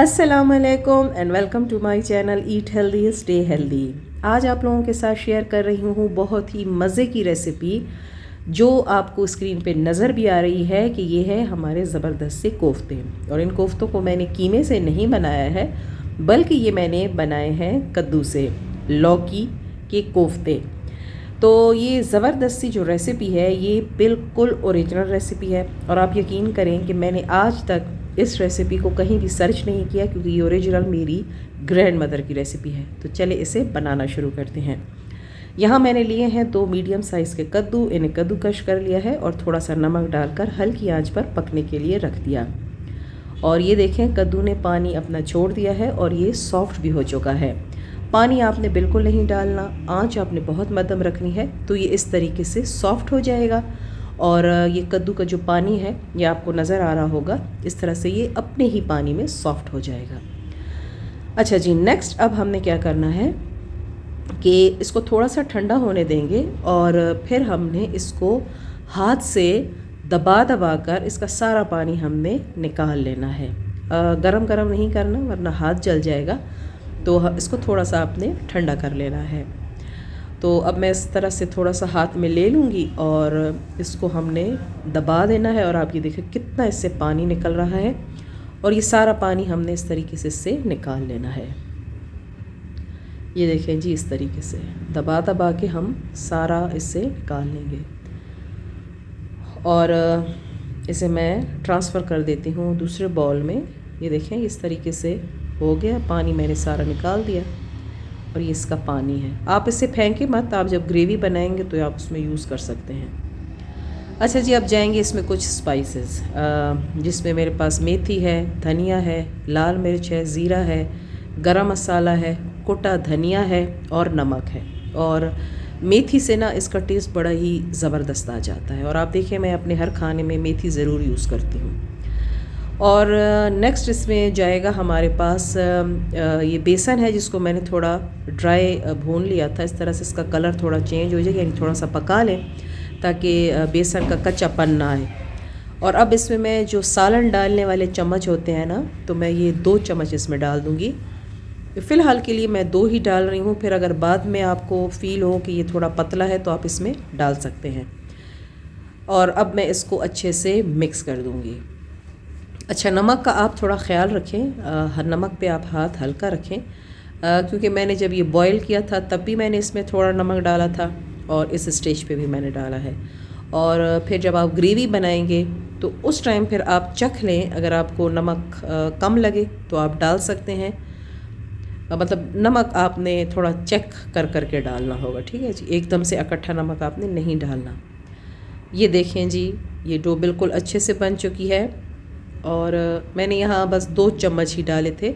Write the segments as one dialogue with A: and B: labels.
A: अस्सलामुअलैकुम and welcome to my channel eat healthy stay healthy. आज आप लोगों के साथ शेयर कर रही हूँ बहुत ही मज़े की रेसिपी जो आपको स्क्रीन पे नज़र भी आ रही है कि ये है हमारे ज़बरदस्त से कोफ्ते। और इन कोफ्तों को मैंने कीमे से नहीं बनाया है बल्कि ये मैंने बनाए हैं कद्दू से, लौकी के कोफ्ते। तो ये ज़बरदस्ती जो रेसिपी है ये बिल्कुल ओरिजिनल रेसिपी है और आप यकीन करें कि मैंने आज तक इस रेसिपी को कहीं भी सर्च नहीं किया क्योंकि ये ओरिजिनल मेरी ग्रैंड मदर की रेसिपी है। तो चले इसे बनाना शुरू करते हैं। यहाँ मैंने लिए हैं 2 मीडियम साइज़ के कद्दू, इन्हें कद्दूकश कर लिया है और थोड़ा सा नमक डालकर हल्की आंच पर पकने के लिए रख दिया। और ये देखें कद्दू ने पानी अपना छोड़ दिया है और ये सॉफ्ट भी हो चुका है। पानी आपने बिल्कुल नहीं डालना, आंच आपने बहुत मध्यम रखनी है तो ये इस तरीके से सॉफ्ट हो जाएगा। और ये कद्दू का जो पानी है ये आपको नज़र आ रहा होगा, इस तरह से ये अपने ही पानी में सॉफ्ट हो जाएगा। अच्छा जी, नेक्स्ट अब हमने क्या करना है कि इसको थोड़ा सा ठंडा होने देंगे और फिर हमने इसको हाथ से दबा दबा कर इसका सारा पानी हमने निकाल लेना है। गरम गरम नहीं करना वरना हाथ जल जाएगा, तो इसको थोड़ा सा आपने ठंडा कर लेना है। तो अब मैं इस तरह से थोड़ा सा हाथ में ले लूँगी और इसको हमने दबा देना है और आप ये देखें कितना इससे पानी निकल रहा है और ये सारा पानी हमने इस तरीके से इससे निकाल लेना है। ये देखें जी, इस तरीके से दबा दबा के हम सारा इससे निकाल लेंगे और इसे मैं ट्रांसफ़र कर देती हूँ दूसरे बाउल में। ये देखें इस तरीके से हो गया, पानी मैंने सारा निकाल दिया और ये इसका पानी है। आप इसे फेंके मत, आप जब ग्रेवी बनाएंगे तो आप उसमें यूज़ कर सकते हैं। अच्छा जी, अब जाएंगे इसमें कुछ स्पाइसेस, जिसमें मेरे पास मेथी है, धनिया है, लाल मिर्च है, ज़ीरा है, गरम मसाला है, कुटा धनिया है और नमक है। और मेथी से ना इसका टेस्ट बड़ा ही ज़बरदस्त आ जाता है और आप देखिए मैं अपने हर खाने में मेथी ज़रूर यूज़ करती हूँ। और नेक्स्ट इसमें जाएगा हमारे पास ये बेसन है जिसको मैंने थोड़ा ड्राई भून लिया था। इस तरह से इसका कलर थोड़ा चेंज हो जाए, यानी थोड़ा सा पका लें ताकि बेसन का कच्चापन ना आए। और अब इसमें मैं जो सालन डालने वाले चम्मच होते हैं ना, तो मैं ये 2 चम्मच इसमें डाल दूँगी। फ़िलहाल के लिए मैं 2 ही डाल रही हूँ, फिर अगर बाद में आपको फ़ील हो कि ये थोड़ा पतला है तो आप इसमें डाल सकते हैं। और अब मैं इसको अच्छे से मिक्स कर दूँगी। अच्छा, नमक का आप थोड़ा ख्याल रखें, हर नमक पे आप हाथ हल्का रखें, क्योंकि मैंने जब ये बॉईल किया था तब भी मैंने इसमें थोड़ा नमक डाला था और इस स्टेज पे भी मैंने डाला है। और फिर जब आप ग्रेवी बनाएंगे तो उस टाइम फिर आप चख लें, अगर आपको नमक कम लगे तो आप डाल सकते हैं। मतलब नमक आपने थोड़ा चेक कर कर के डालना होगा, ठीक है जी, एकदम से इकट्ठा नमक आपने नहीं डालना। ये देखें जी, ये डो बिल्कुल अच्छे से बन चुकी है और मैंने यहाँ बस 2 चम्मच ही डाले थे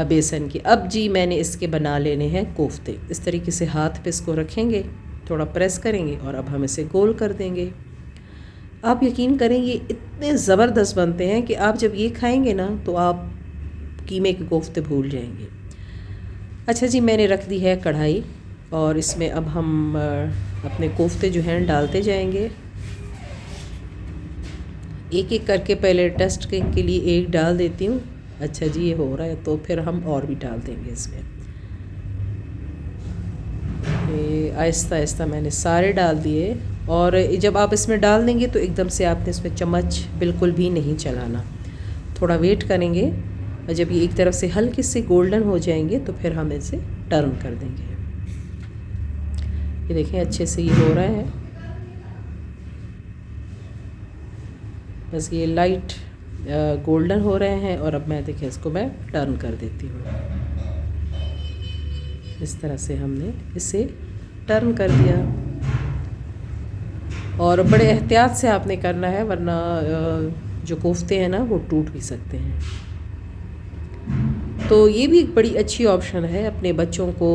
A: बेसन की। अब जी मैंने इसके बना लेने हैं कोफ्ते। इस तरीके से हाथ पे इसको रखेंगे, थोड़ा प्रेस करेंगे और अब हम इसे गोल कर देंगे। आप यकीन करें ये इतने ज़बरदस्त बनते हैं कि आप जब ये खाएंगे ना तो आप कीमे के कोफ्ते भूल जाएंगे। अच्छा जी, मैंने रख दी है कढ़ाई और इसमें अब हम अपने कोफ्ते जो हैं डालते जाएंगे। एक एक करके पहले टेस्ट के लिए एक डाल देती हूँ। अच्छा जी, ये हो रहा है तो फिर हम और भी डाल देंगे इसमें। ये आहिस्ता आहिस्ता मैंने सारे डाल दिए और जब आप इसमें डाल देंगे तो एकदम से आपने इसमें चम्मच बिल्कुल भी नहीं चलाना, थोड़ा वेट करेंगे और जब ये एक तरफ से हल्के से गोल्डन हो जाएंगे तो फिर हम इसे टर्न कर देंगे। ये देखें अच्छे से ये हो रहा है, बस ये लाइट गोल्डन हो रहे हैं और अब मैं देखिए इसको मैं टर्न कर देती हूँ। इस तरह से हमने इसे टर्न कर दिया और बड़े एहतियात से आपने करना है वरना जो कोफ्ते हैं ना वो टूट भी सकते हैं। तो ये भी एक बड़ी अच्छी ऑप्शन है अपने बच्चों को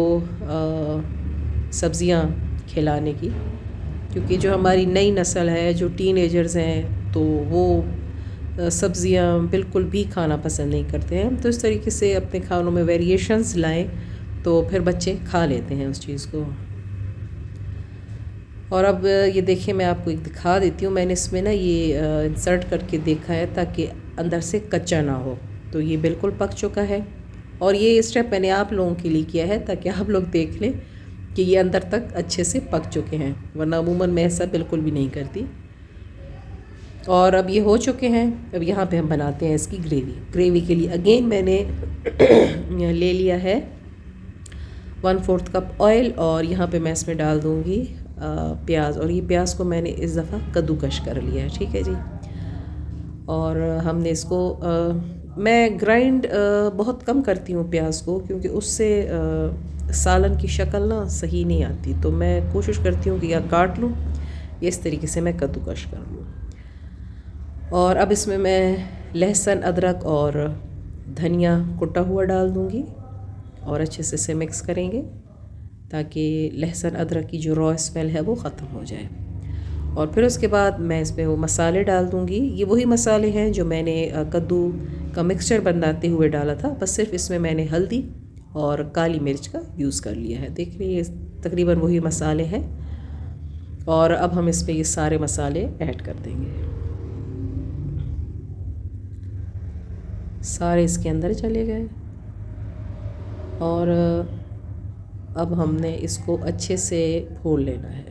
A: सब्ज़ियाँ खिलाने की, क्योंकि जो हमारी नई नस्ल है, जो टीनेजर्स हैं, तो वो सब्ज़ियाँ बिल्कुल भी खाना पसंद नहीं करते हैं। तो इस तरीके से अपने खानों में वेरिएशंस लाएं तो फिर बच्चे खा लेते हैं उस चीज़ को। और अब ये देखिए मैं आपको एक दिखा देती हूँ, मैंने इसमें ना ये इंसर्ट करके देखा है ताकि अंदर से कच्चा ना हो। तो ये बिल्कुल पक चुका है। और ये स्टेप मैंने आप लोगों के लिए किया है ताकि आप लोग देख लें कि ये अंदर तक अच्छे से पक चुके हैं, वरना अमूमन मैं ऐसा बिल्कुल भी नहीं करती। और अब ये हो चुके हैं। अब यहाँ पे हम बनाते हैं इसकी ग्रेवी। ग्रेवी के लिए अगेन मैंने ले लिया है 1/4 कप ऑयल, और यहाँ पे मैं इसमें डाल दूँगी प्याज। और ये प्याज को मैंने इस दफ़ा कद्दूकश कर लिया है, ठीक है जी। और हमने इसको मैं ग्राइंड बहुत कम करती हूँ प्याज को, क्योंकि उससे सालन की शक्ल ना सही नहीं आती। तो मैं कोशिश करती हूँ कि या काट लूँ या इस तरीके से मैं कद्दूकश कर लूँ। और अब इसमें मैं लहसुन, अदरक और धनिया कुटा हुआ डाल दूँगी और अच्छे से इसे मिक्स करेंगे ताकि लहसुन अदरक की जो रॉ स्मेल है वो ख़त्म हो जाए। और फिर उसके बाद मैं इसमें वो मसाले डाल दूँगी। ये वही मसाले हैं जो मैंने कद्दू का मिक्सचर बनाते हुए डाला था, बस सिर्फ इसमें मैंने हल्दी और काली मिर्च का यूज़ कर लिया है। देख लीजिए तकरीबन वही मसाले हैं। और अब हम इस पर ये सारे मसाले ऐड कर देंगे। सारे इसके अंदर चले गए। और अब हमने इसको अच्छे से भून लेना है।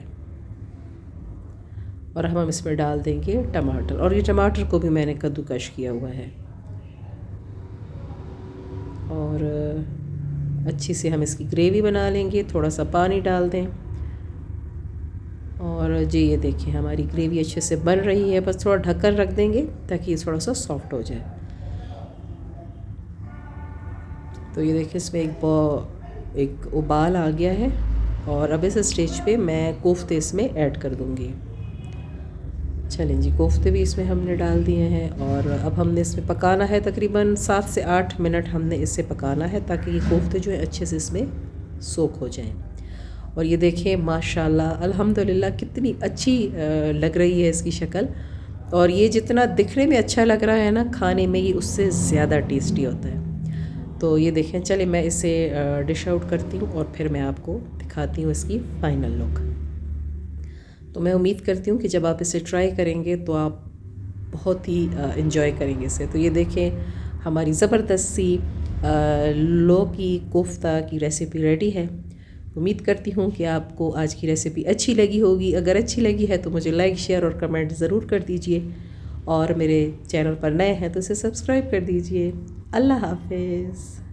A: और हम इसमें डाल देंगे टमाटर, और ये टमाटर को भी मैंने कद्दूकश किया हुआ है। और अच्छी से हम इसकी ग्रेवी बना लेंगे। थोड़ा सा पानी डाल दें। और जी ये देखिए हमारी ग्रेवी अच्छे से बन रही है। बस थोड़ा ढककर रख देंगे ताकि ये थोड़ा सा सॉफ्ट हो जाए। तो ये देखिए इसमें एक उबाल आ गया है। और अब इस स्टेज पे मैं कोफ्ते इसमें ऐड कर दूँगी। चलें जी, कोफ्ते भी इसमें हमने डाल दिए हैं। और अब हमने इसमें पकाना है तकरीबन 7 से 8 मिनट हमने इसे पकाना है ताकि ये कोफ्ते जो है अच्छे से इसमें सोख हो जाएं। और ये देखें माशाल्लाह अल्हम्दुलिल्लाह कितनी अच्छी लग रही है इसकी शक्ल। और ये जितना दिखने में अच्छा लग रहा है ना, खाने में ये उससे ज़्यादा टेस्टी होता है। तो ये देखें, चले मैं इसे डिश आउट करती हूँ और फिर मैं आपको दिखाती हूँ इसकी फ़ाइनल लुक। तो मैं उम्मीद करती हूँ कि जब आप इसे ट्राई करेंगे तो आप बहुत ही इन्जॉय करेंगे इसे। तो ये देखें हमारी ज़बरदस्त सी लौकी कोफ्ता की रेसिपी रेडी है। उम्मीद करती हूँ कि आपको आज की रेसिपी अच्छी लगी होगी। अगर अच्छी लगी है तो मुझे लाइक, शेयर और कमेंट ज़रूर कर दीजिए। और मेरे चैनल पर नए हैं तो इसे सब्सक्राइब कर दीजिए। अल्लाह हाफ़िज़।